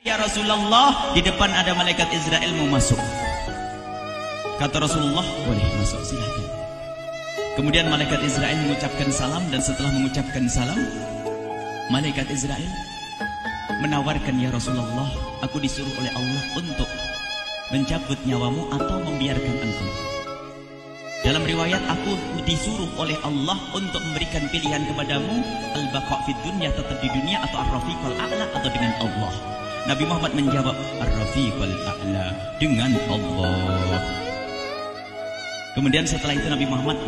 Ya Rasulullah, di depan ada malaikat Israel mau masuk. Kata Rasulullah, boleh masuk, silahkan. Kemudian malaikat Israel mengucapkan salam, dan setelah mengucapkan salam, malaikat Israel menawarkan, ya Rasulullah, aku disuruh oleh Allah untuk mencabut nyawamu atau membiarkan engkau. Dalam riwayat, aku disuruh oleh Allah untuk memberikan pilihan kepadamu, al-baqa' fid dunya, tetap di dunia, atau ar-rafiqal a'la, atau dengan Allah. Nabi Muhammad menjawab, ar-rafiqal a'la, dengan Allah. Kemudian setelah itu Nabi Muhammad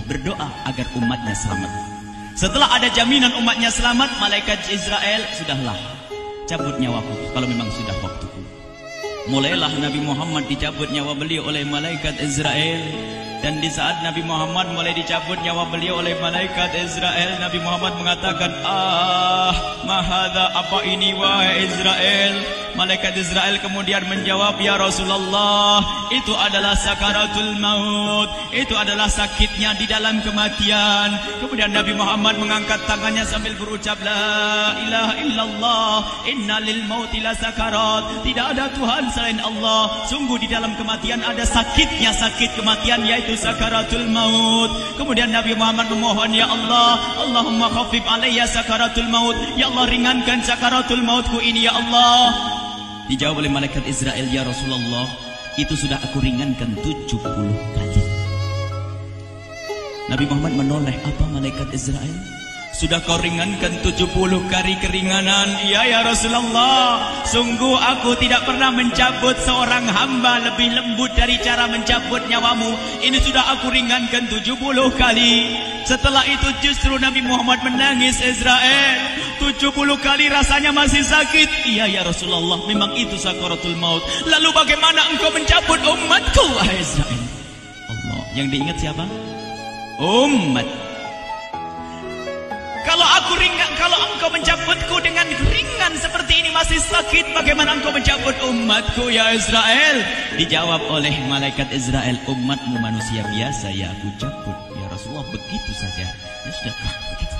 berdoa agar umatnya selamat. Setelah ada jaminan umatnya selamat, malaikat Israel, sudahlah, cabut nyawaku kalau memang sudah waktuku. Mulailah Nabi Muhammad dicabut nyawa beliau oleh malaikat Israel. Dan di saat Nabi Muhammad mulai dicabut nyawa beliau oleh malaikat Israel, Nabi Muhammad mengatakan, mahadha, apa ini wahai Israel? Malaikat Israel kemudian menjawab, ya Rasulullah, itu adalah sakaratul maut, itu adalah sakitnya di dalam kematian. Kemudian Nabi Muhammad mengangkat tangannya sambil berucap, la ilaha illallah, inna lil mauti la sakarat, tidak ada Tuhan selain Allah, sungguh di dalam kematian ada sakitnya, sakit kematian, yaitu sakaratul maut. Kemudian Nabi Muhammad memohon, ya Allah, Allahumma khaffif alayya sakaratul maut, ya Allah, ringankan sakaratul mautku ini, ya Allah. Dijawab oleh malaikat Israel, ya Rasulullah, itu sudah aku ringankan 70 kali. Nabi Muhammad menoleh, apa malaikat Israel? Sudah kau ringankan 70 kali keringanan? Iya ya Rasulullah, sungguh aku tidak pernah mencabut seorang hamba lebih lembut dari cara mencabut nyawamu. Ini sudah aku ringankan 70 kali. Setelah itu justru Nabi Muhammad menangis, Israel, 70 kali rasanya masih sakit. Iya ya Rasulullah, memang itu sakaratul maut. Lalu bagaimana engkau mencabut umatku, wahai Israel? Allah, yang diingat siapa? Umat. Kalau engkau mencabutku dengan ringan seperti ini masih sakit, bagaimana engkau mencabut umatku, ya Israel? Dijawab oleh malaikat Israel, umatmu manusia biasa, ya aku cabut. Ya Rasulullah, begitu saja. Ya sudah, begitu.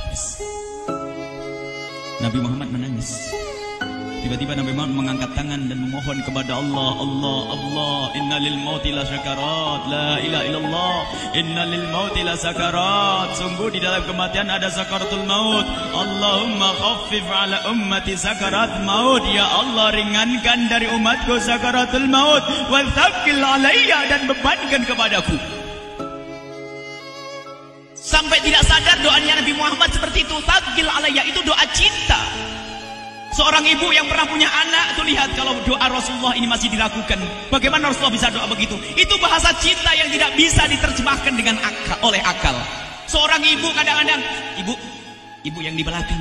Nabi Muhammad menangis. Tiba-tiba Nabi Muhammad mengangkat tangan dan memohon kepada Allah, Allah, inna lil mauti la sakarat, la ilaha illallah, inna lil mauti la sakarat, sungguh di dalam kematian ada sakaratul maut. Allahumma khaffif ala ummati sakarat maut, ya Allah, ringankan dari umatku sakaratul maut, wa thaqqil alayya, dan bebankan kepadaku. Sampai tidak sadar doanya Nabi Muhammad seperti itu, thaqqil alayya, itu doa cinta. Seorang ibu yang pernah punya anak itu, lihat kalau doa Rasulullah ini masih dilakukan. Bagaimana Rasulullah bisa doa begitu? Itu bahasa cinta yang tidak bisa diterjemahkan dengan oleh akal. Seorang ibu kadang-kadang, ibu yang di belakang,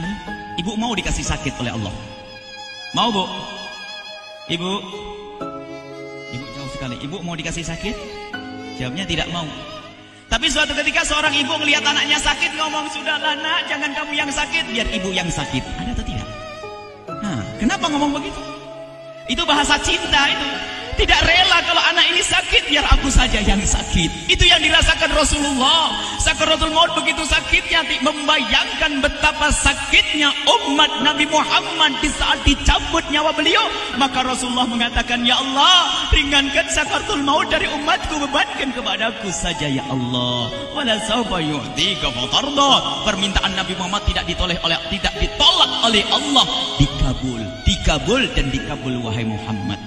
ibu mau dikasih sakit oleh Allah? Mau, Bu? Ibu jauh sekali. Ibu mau dikasih sakit? Jawabnya tidak mau. Tapi suatu ketika seorang ibu melihat anaknya sakit, ngomong, sudahlah nak, jangan kamu yang sakit, biar ibu yang sakit. Ada atau tidak? Kenapa ngomong begitu? Itu bahasa cinta itu. Tidak rela kalau anak ini sakit, biar aku saja yang sakit. Itu yang dirasakan Rasulullah. Sakaratul maut begitu sakitnya, membayangkan betapa sakitnya umat Nabi Muhammad di saat dicabut nyawa beliau. Maka Rasulullah mengatakan, ya Allah, ringankan sakaratul maut dari umatku, bebankan kepadaku saja, ya Allah. Wala sawfa yu'tika fatarda. Permintaan Nabi Muhammad tidak ditolak oleh Allah, dikabul dan dikabul, wahai Muhammad.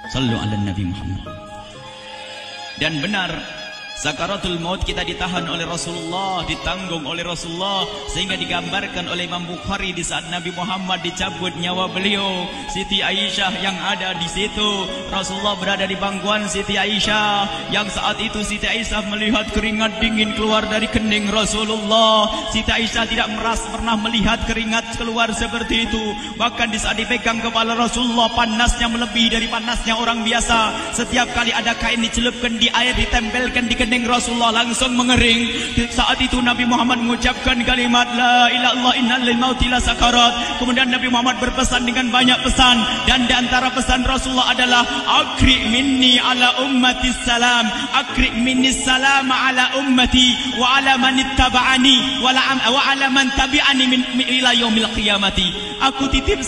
Sallu ala Nabi Muhammad. Dan benar, sakaratul maut kita ditahan oleh Rasulullah, ditanggung oleh Rasulullah, sehingga digambarkan oleh Imam Bukhari di saat Nabi Muhammad dicabut nyawa beliau, Siti Aisyah yang ada di situ. Rasulullah berada di pangkuan Siti Aisyah, yang saat itu Siti Aisyah melihat keringat dingin keluar dari kening Rasulullah. Siti Aisyah tidak pernah melihat keringat keluar seperti itu. Bahkan di saat dipegang kepala Rasulullah, panasnya melebihi dari panasnya orang biasa. Setiap kali ada kain dicelupkan di air, ditempelkan di kening Rasulullah langsung mengering. Saat itu Nabi Muhammad mengucapkan kalimat la ilaha illallah innal lil mauti la sakarat. Kemudian Nabi Muhammad berpesan dengan banyak pesan, dan di antara pesan Rasulullah adalah akri minni ala ummati salam, akri minni salam ala ummati wa ala man ittaba'ani wa ala man tabi'ani min ila yaumil qiyamati. Aku titip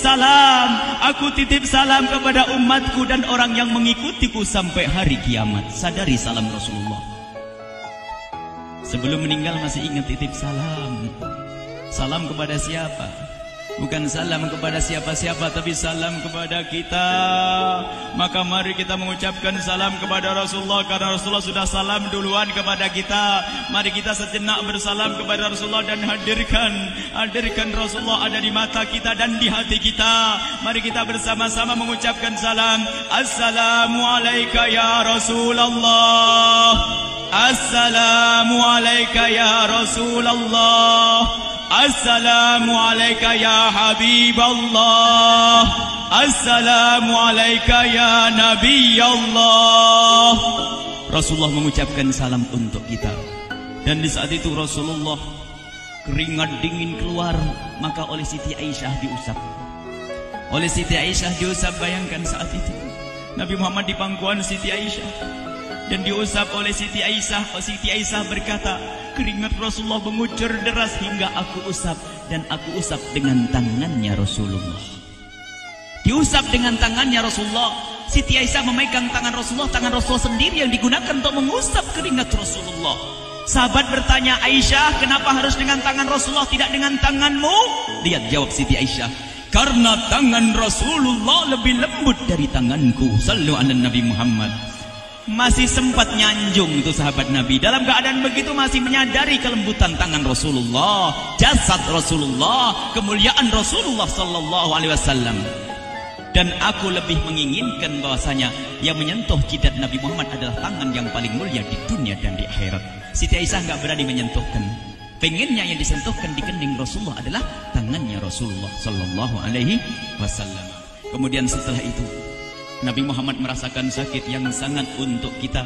salam kepada umatku dan orang yang mengikutiku sampai hari kiamat. Sadari salam Rasulullah. Sebelum meninggal masih ingat titip salam. Salam kepada siapa? Bukan salam kepada siapa-siapa, tapi salam kepada kita. Maka mari kita mengucapkan salam kepada Rasulullah, karena Rasulullah sudah salam duluan kepada kita. Mari kita sejenak bersalam kepada Rasulullah dan hadirkan Rasulullah ada di mata kita dan di hati kita. Mari kita bersama-sama mengucapkan salam. Assalamualaikum ya Rasulullah. Assalamualaikum ya Rasulullah. Assalamualaikum ya Habiballah. Assalamualaikum ya Nabi Allah. Rasulullah mengucapkan salam untuk kita. Dan di saat itu Rasulullah keringat dingin keluar, maka oleh Siti Aisyah diusap. Oleh Siti Aisyah diusap, bayangkan saat itu Nabi Muhammad di pangkuan Siti Aisyah dan diusap oleh Siti Aisyah. Siti Aisyah berkata, keringat Rasulullah mengucur deras hingga aku usap, dan aku usap dengan tangannya Rasulullah. Diusap dengan tangannya Rasulullah. Siti Aisyah memegang tangan Rasulullah sendiri yang digunakan untuk mengusap keringat Rasulullah. Sahabat bertanya, Aisyah, kenapa harus dengan tangan Rasulullah tidak dengan tanganmu? Lihat jawab Siti Aisyah, karena tangan Rasulullah lebih lembut dari tanganku. Sallu ala Nabi Muhammad. Masih sempat nyanjung itu sahabat Nabi. Dalam keadaan begitu masih menyadari kelembutan tangan Rasulullah, jasad Rasulullah, kemuliaan Rasulullah sallallahu alaihi wasallam. Dan aku lebih menginginkan bahwasanya yang menyentuh jidat Nabi Muhammad adalah tangan yang paling mulia di dunia dan di akhirat. Siti Aisyah enggak berani menyentuhkan. Pengennya yang disentuhkan di kening Rasulullah adalah tangannya Rasulullah sallallahu alaihi wasallam. Kemudian setelah itu Nabi Muhammad merasakan sakit yang sangat untuk kita.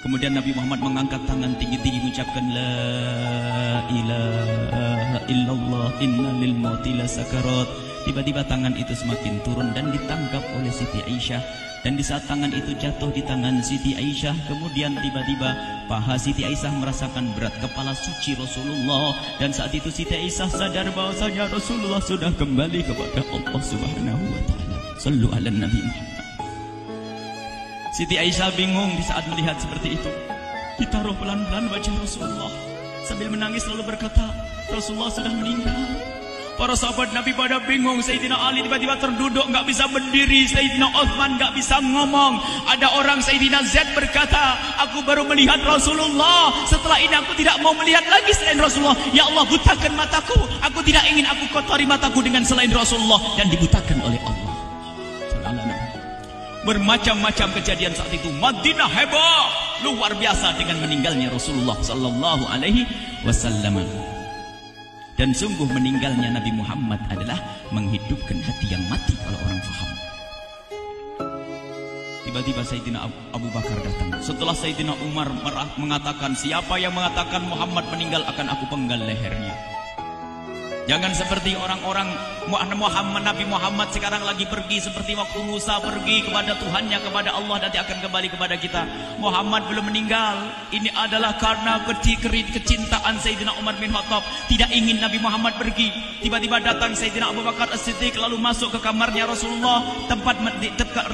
Kemudian Nabi Muhammad mengangkat tangan tinggi-tinggi mengucapkan la ilaha illallah inna lil mauti la sakarat. Tiba-tiba tangan itu semakin turun dan ditangkap oleh Siti Aisyah. Dan di saat tangan itu jatuh di tangan Siti Aisyah, kemudian tiba-tiba paha Siti Aisyah merasakan berat kepala suci Rasulullah. Dan saat itu Siti Aisyah sadar bahwasanya Rasulullah sudah kembali kepada Allah Subhanahu wa taala. Sallu ala Nabi Muhammad. Siti Aisyah bingung di saat melihat seperti itu. Ditaruh pelan-pelan wajah Rasulullah. Sambil menangis lalu berkata, Rasulullah sudah meninggal. Para sahabat Nabi pada bingung. Sayyidina Ali tiba-tiba terduduk, nggak bisa berdiri. Sayyidina Uthman nggak bisa ngomong. Ada orang Sayyidina Zaid berkata, aku baru melihat Rasulullah. Setelah ini aku tidak mau melihat lagi selain Rasulullah. Ya Allah, butakan mataku. Aku tidak ingin aku kotori mataku dengan selain Rasulullah. Dan dibutakan oleh Allah. Bermacam-macam kejadian saat itu. Madinah heboh, luar biasa dengan meninggalnya Rasulullah sallallahu alaihi wasallam. Dan sungguh meninggalnya Nabi Muhammad adalah menghidupkan hati yang mati kalau orang paham. Tiba-tiba Sayyidina Abu Bakar datang. Setelah Sayyidina Umar mengatakan, siapa yang mengatakan Muhammad meninggal akan aku penggal lehernya. Jangan seperti orang-orang Nabi Muhammad sekarang lagi pergi seperti waktu Musa pergi kepada Tuhannya, kepada Allah, nanti akan kembali kepada kita. Muhammad belum meninggal. Ini adalah karena kecintaan Sayyidina Umar bin Khattab, tidak ingin Nabi Muhammad pergi. Tiba-tiba datang Sayyidina Abu Bakar As-Siddiq lalu masuk ke kamarnya Rasulullah,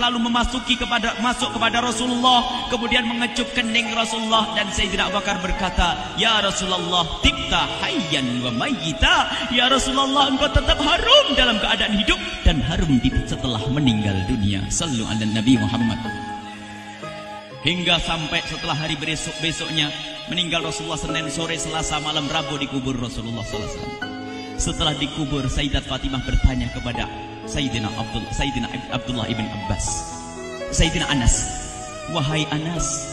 lalu masuk kepada Rasulullah, kemudian mengecup kening Rasulullah, dan Sayyidina Abu Bakar berkata, ya Rasulullah, tibta hayyan wa mayyita. Ya Rasulullah, engkau tetap harum dalam keadaan hidup dan harum setelah meninggal dunia. Sallu ala Nabi Muhammad. Hingga sampai setelah hari besoknya meninggal Rasulullah, Senin sore, Selasa malam, Rabu dikubur Rasulullah sallallahu alaihi wasallam. Setelah dikubur, Sayyidat Fatimah bertanya kepada Sayyidina Abdullah ibn Abbas, Sayyidina Anas, wahai Anas,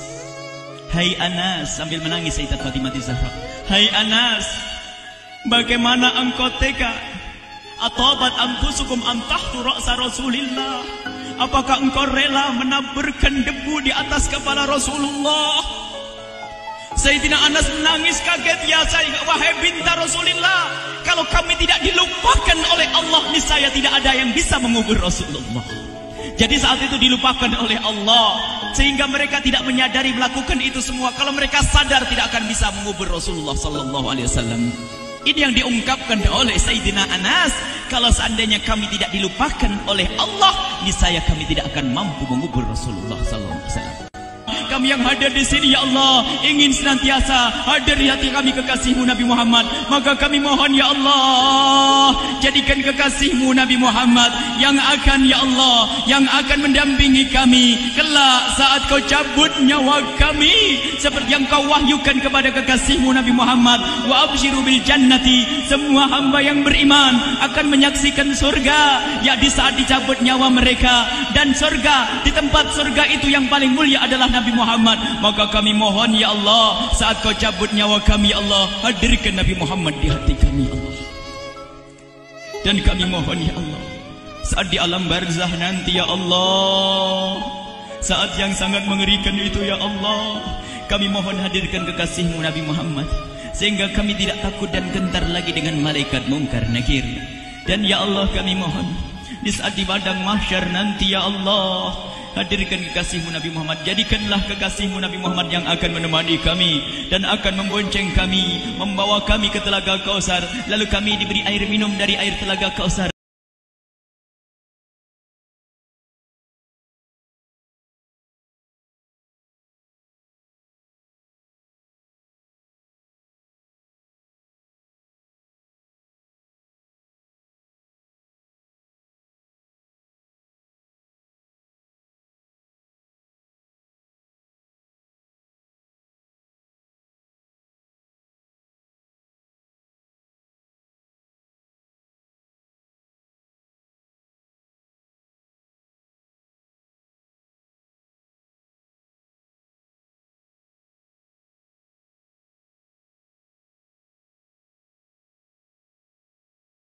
hai Anas, sambil menangis Sayyidat Fatimah Zahra, hai Anas, bagaimana engkau tega? Atabat anfusukum an tahtu ra'sa Rasulillah. Apakah engkau rela menaburkan debu di atas kepala Rasulullah? Sayyidina Anas menangis kaget, ya wahai binta Rasulullah, kalau kami tidak dilupakan oleh Allah, niscaya tidak ada yang bisa mengubur Rasulullah. Jadi saat itu dilupakan oleh Allah, sehingga mereka tidak menyadari melakukan itu semua. Kalau mereka sadar, tidak akan bisa mengubur Rasulullah sallallahu alaihi wasallam. Ini yang diungkapkan oleh Sayyidina Anas, kalau seandainya kami tidak dilupakan oleh Allah, niscaya kami tidak akan mampu mengubur Rasulullah sallallahu alaihi wasallam. Kami yang hadir di sini, ya Allah, ingin senantiasa hadir di hati kami kekasih-Mu Nabi Muhammad. Maka kami mohon, ya Allah, jadikan kekasih-Mu Nabi Muhammad yang akan, ya Allah, yang akan mendampingi kami kelak saat Kau cabut nyawa kami, seperti yang Kau wahyukan kepada kekasih-Mu Nabi Muhammad. Wa absyiru bil jannati, semua hamba yang beriman akan menyaksikan surga, ya di saat dicabut nyawa mereka. Dan surga, di tempat surga itu yang paling mulia adalah Nabi Muhammad. Maka kami mohon, ya Allah, saat Kau cabut nyawa kami, ya Allah, hadirkan Nabi Muhammad di hati kami, ya Allah. Dan kami mohon, ya Allah, saat di alam barzah nanti, ya Allah, saat yang sangat mengerikan itu, ya Allah, kami mohon hadirkan kekasih-Mu Nabi Muhammad, sehingga kami tidak takut dan gentar lagi dengan malaikat mungkar nakir. Dan ya Allah, kami mohon di saat di padang mahsyar nanti, ya Allah, hadirkan kekasih-Mu Nabi Muhammad. Jadikanlah kekasih-Mu Nabi Muhammad yang akan menemani kami dan akan membonceng kami, membawa kami ke telaga Kausar. Lalu kami diberi air minum dari air telaga Kausar.